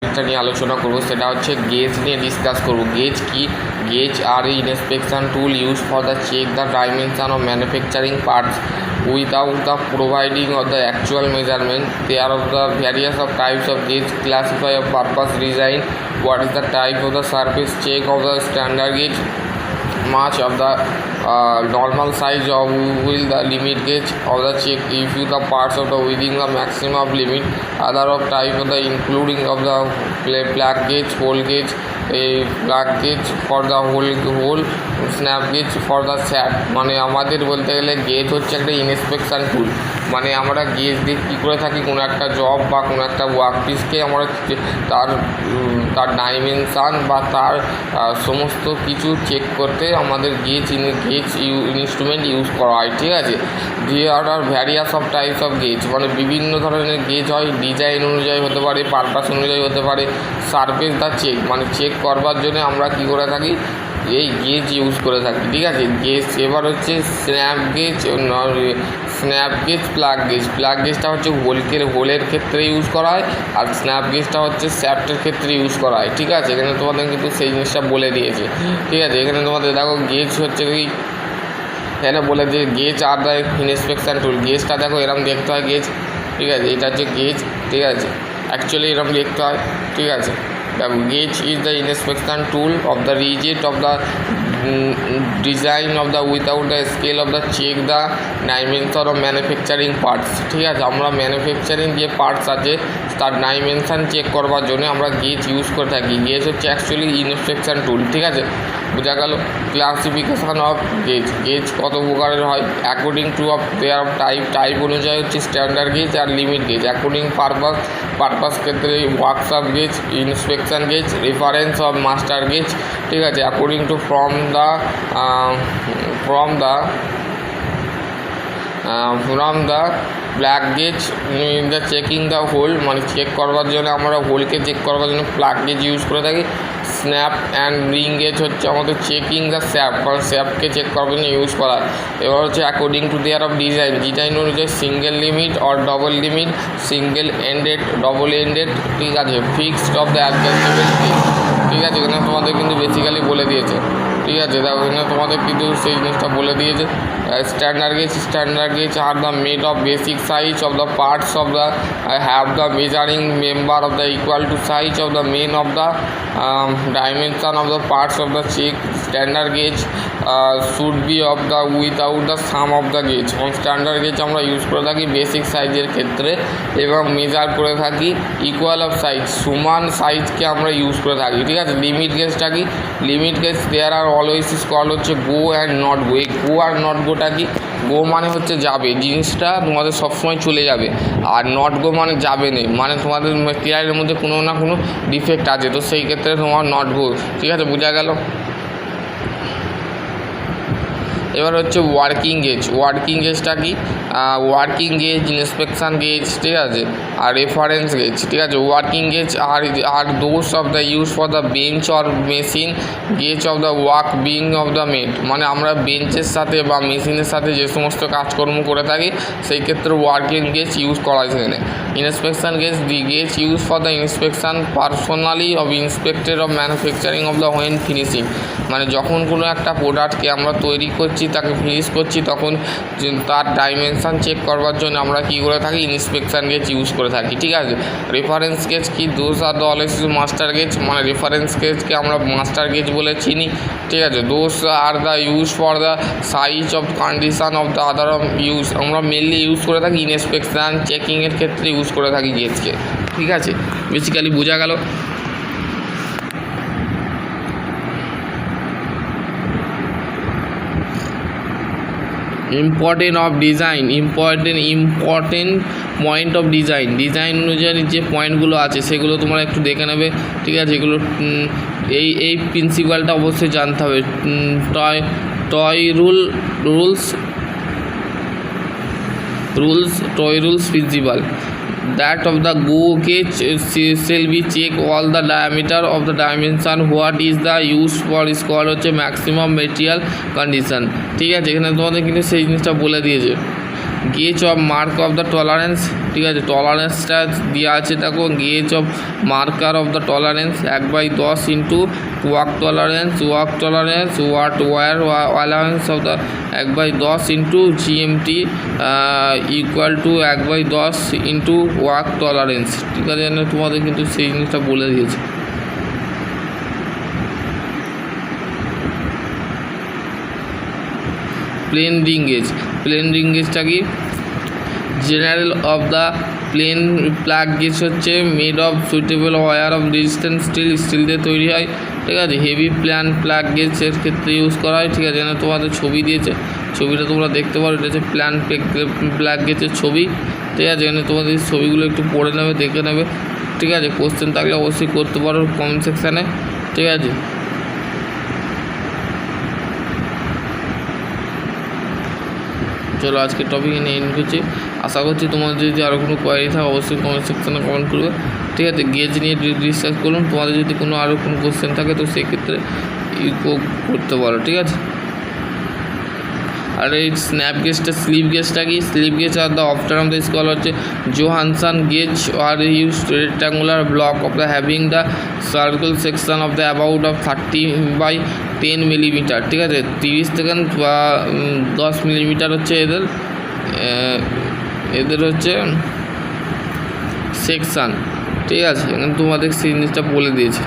এটা নিয়ে আলোচনা করব, সেটা হচ্ছে গেজ নিয়ে ডিসকাস করব। গেজ কি? Gauge are inspection tool use for the check the dimension of manufacturing parts without the providing of the actual measurement. They are of the various of types of gauge, classify of purpose, design, what is the type of the surface check of the standard gauge, much of the normal size of will the limit gauge of the check if you the parts of the within the maximum limit, other of type of the including of the plug gauge, hole gauge, a plug gauge for the hole snap gauge for the sap। মানে আমাদের বলতে গেলে gauge হচ্ছে একটা inspection টুল। মানে আমরা gauge দিয়ে কী করে থাকি, কোনো একটা জব বা কোনো একটা ওয়ার্কপিসকে আমরা তার ডাইমেনশান বা তার সমস্ত কিছু চেক করতে আমাদের গেজ ইনস্ট্রুমেন্ট ইউজ করা হয়। ঠিক আছে, there are various of types of gauge, মানে বিভিন্ন ধরনের গেজ হয়, ডিজাইন অনুযায়ী হতে পারে, পারপাস অনুযায়ী হতে পারে। সারফেস দা চেক, মানে চেক করবার জন্য আমরা কী করে থাকি, এই গেজ ইউজ করে থাকি। ঠিক আছে, গেজ এবার হচ্ছে snap gauge, plug gauge. Plug গেজটা হচ্ছে হোলের ক্ষেত্রে ইউজ করা হয়, আর স্ন্যাপ গেজটা হচ্ছে স্যাফটের ক্ষেত্রে ইউজ করা হয়। ঠিক আছে, এখানে তোমাদের কিন্তু সেই জিনিসটা বলে দিয়েছে। ঠিক আছে, এখানে তোমাদের দেখো গেজ হচ্ছে কি, এখানে বলে দিয়ে গেজ আর দ্য ইন্সপেকশন টুল। গেজটা দেখো এরকম দেখতে হয় গেজ। ঠিক আছে, এটা হচ্ছে গেজ। ঠিক আছে, অ্যাকচুয়ালি এরকম দেখতে হয়। ঠিক আছে, the gauge is the inspection tool of the rigid of the design of the without the scale of the check the dimension of manufacturing parts। ঠিক আছে, আমরা ম্যানুফ্যাকচারিং যে পার্টস আছে তার ডাইমেনশান চেক করবার জন্য আমরা গেজ ইউজ করে থাকি। গেজ হচ্ছে অ্যাকচুয়ালি ইন্সপেকশন টুল। ঠিক আছে, বোঝা গেল। ক্লাসিফিকেশান অফ গেজ, গেজ কত প্রকারের হয় according to of their type অনুযায়ী হচ্ছে স্ট্যান্ডার্ড গেজ আর লিমিট গেজ। অ্যাকর্ডিং পারপাস ক্ষেত্রে workshop gauge, inspection gauge, reference of master gauge. ঠিক আছে, according to from the plug gauge in the checking the hole, মানে চেক করবার জন্য আমরা হোলকে চেক করবার জন্য প্লাগ গেজ ইউজ করে থাকি। স্ন্যাপ অ্যান্ড রিং গেজ হচ্ছে আমাদের চেকিং দ্য স্যাপ, মানে স্যাপকে চেক করবার জন্য ইউজ করা। এবার হচ্ছে according to their of design অনুযায়ী single limit or double limit, single ended, double ended. ঠিক আছে, ফিক্সড অফ দ্য অ্যাডজাস্টেবল। ঠিক আছে, এখানে তোমাদের কিন্তু বেসিক্যালি বলে দিয়েছে। ঠিক আছে, দেখো এখানে তোমাদের কিন্তু সেই জিনিসটা বলে দিয়েছে। Standard gauge R the made of basic size of the parts of the have the measuring member of the equal to size of the main of the dimension of the parts of the check. Standard gauge should be of the without the some of the gauge. Standard gauge আমরা use করে থাকি basic সাইজের ক্ষেত্রে, এবং measure করে থাকি equal of size, সমান সাইজকে আমরা ইউজ করে থাকি। ঠিক আছে, লিমিট গেজটা কি? Limit gauge there are always is call হচ্ছে গো অ্যান্ড নট গো। এই গো আর নট গোটা কি? গো মানে হচ্ছে যাবে, জিনিসটা তোমাদের সবসময় চলে যাবে, আর নট গো মানে যাবে নেই, মানে তোমাদের টিয়ারের মধ্যে কোনো না কোনো ডিফেক্ট আছে, তো সেই ক্ষেত্রে তোমার নট গো। ঠিক আছে, বোঝা গেল। এবার হচ্ছে ওয়ার্কিং গেজটা কি? ওয়ার্কিং গেজ, ইন্সপেকশান গেজ, ঠিক আছে, আর রেফারেন্স গেজ। ঠিক আছে, working gauge are those of the use for the bench or machine gauge of the work being of the made, মানে আমরা বেঞ্চের সাথে বা মেশিনের সাথে যে সমস্ত কাজকর্ম করে থাকি সেই ক্ষেত্রে ওয়ার্কিং গেজ ইউজ করা হয় সেখানে। Inspection gauge, the gauge use for the inspection personally of inspected of manufacturing of the when finishing, মানে যখন কোনো একটা প্রোডাক্টকে আমরা তৈরি করছি, তাকে ফিনিশ করছি, তখন তার ডাইমেনশান চেক করবার জন্য আমরা কী করে থাকি, ইন্সপেকশান গেজ ইউজ করে থাকি। ঠিক আছে, রেফারেন্স গেজ কি? Those are the always master gauge, মানে রেফারেন্স গেজকে আমরা মাস্টার গেজ বলে চিনি। ঠিক আছে, those are the use for the size of condition of the other use, আমরা মেনলি ইউজ করে থাকি ইন্সপেকশান চেকিংয়ের ক্ষেত্রে ইউজ করে থাকি গেজকে। ঠিক আছে, বেসিক্যালি বোঝা গেল। ইম্পর্টেন্ট পয়েন্ট অফ ডিজাইন অনুযায়ী যে পয়েন্টগুলো আছে সেগুলো তোমরা একটু দেখে নেবে। ঠিক আছে, এগুলো এই প্রিন্সিপালটা অবশ্যই জানতে হবে। Toy rules principal, that of the go gauge shall be check all the diameter of the dimension what is the use for is called হচ্ছে maximum material condition। ঠিক আছে, এখানে তোমাদের কিন্তু সেই জিনিসটা বলে দিয়েছে। Gauge of mark of the tolerance, ঠিক আছে, টলারেন্সটা দেওয়া আছে দেখো, gauge of marker of the tolerance 1/10 into work tolerance war allowance of the 1/10 into GMT equal to 1/10 into work tolerance, ঠিক আছে, তোমাদের কিন্তু সেই জিনিসটা বলে দিয়েছে। প্লেন রিং গেজটা কি, general of the plain plug gauge হচ্ছে made of suitable wear of resistant steel দিয়ে তৈরি হয়, ঠিক আছে। হেভি প্লাগ গেজের ক্ষেত্রে ইউজ করা হয়, ঠিক আছে, তোমাদের ছবি দিয়েছে, ছবিটা তোমরা দেখতে পারো, এটা হচ্ছে প্লাগ গেজের ছবি, ঠিক আছে। এখানে তোমাদের ছবিগুলো একটু পড়ে নেবে, দেখে নেবে, ঠিক আছে। কোশ্চেন থাকলে অবশ্যই করতে পারো কমেন্ট সেকশানে, ঠিক আছে। চলো আজকের টপিক নিয়ে এন্ড করছি। আশা করছি তোমাদের যদি আরও কোনো কোয়ারি থাকে অবশ্যই কমেন্ট সেকশানে কমেন্ট করবে, ঠিক আছে। গেজ নিয়ে ডিসকাস করুন, তোমাদের যদি কোনো আরও কোনো কোশ্চেন থাকে তো সেক্ষেত্রে করতে পারো, ঠিক আছে। আর এই স্ন্যাপ গেজটা স্লিপ গেজটা কি, slip gauge R the after of the skull হচ্ছে Johansson gauge are use rectangular block of the having the circle section of the about of 30/10 millimetre, ঠিক আছে। 30 থেকে বা 10 মিলিমিটার হচ্ছে এদের হচ্ছে সেকশান, ঠিক আছে। এখানে তোমাদের সেই জিনিসটা বলে দিয়েছে।